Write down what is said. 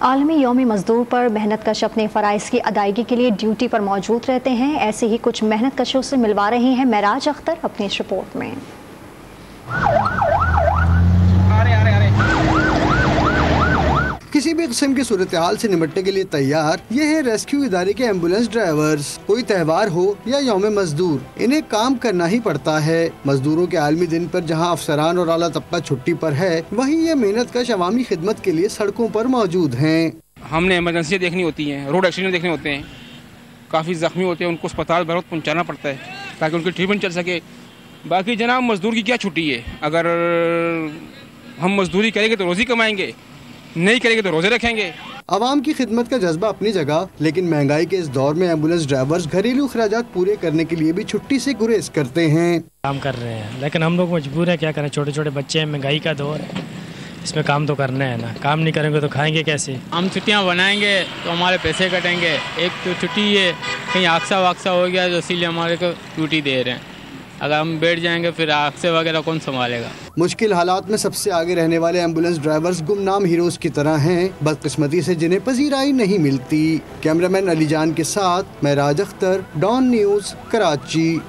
आलमी यौम मजदूर पर मेहनत कश अपने फ़राइज़ की अदायगी के लिए ड्यूटी पर मौजूद रहते हैं। ऐसे ही कुछ मेहनत कशों से मिलवा रही हैं महराज अख्तर अपनी इस रिपोर्ट में। किसी भी किस्म की सूरत हाल से निपटने के लिए तैयार ये है रेस्क्यू इदारे के एम्बुलेंस ड्राइवर्स। कोई त्यौहार हो या यौम मजदूर, इन्हें काम करना ही पड़ता है। मजदूरों के आलमी दिन पर जहां अफसरान और आला तबका छुट्टी पर है, वहीं ये मेहनत कश अवामी खिदमत के लिए सड़कों पर मौजूद हैं। हमने इमरजेंसी देखनी होती है, रोड एक्सीडेंट देखने होते हैं, काफ़ी जख्मी होते हैं, उनको अस्पताल बहुत पहुँचाना पड़ता है ताकि उनकी ट्रीटमेंट चल सके। बाकी जनाब मजदूर की क्या छुट्टी है, अगर हम मजदूरी करेंगे तो रोज़ी कमाएंगे, नहीं करेंगे तो रोजे रखेंगे। आवाम की खिदमत का जज्बा अपनी जगह, लेकिन महंगाई के इस दौर में एम्बुलेंस ड्राइवर्स घरेलू अखराजात पूरे करने के लिए भी छुट्टी से गुरेज करते हैं। काम कर रहे हैं लेकिन हम लोग मजबूर हैं, क्या करें, छोटे छोटे बच्चे हैं, महंगाई का दौर है, इसमें काम तो करना है ना। काम नहीं करेंगे तो खाएंगे कैसे। हम छुट्टियां बनाएंगे तो हमारे पैसे कटेंगे। एक तो छुट्टी है, कहीं हादसा वादसा हो गया तो इसीलिए हमारे को ड्यूटी दे रहे हैं। अगर हम बैठ जाएंगे फिर हादसे वगैरह कौन संभालेगा। मुश्किल हालात में सबसे आगे रहने वाले एम्बुलेंस ड्राइवर्स गुमनाम हीरोज की तरह हैं, बदकिस्मती से जिन्हें पजीराई नहीं मिलती। कैमरामैन अली जान के साथ महराज अख्तर, डॉन न्यूज़, कराची।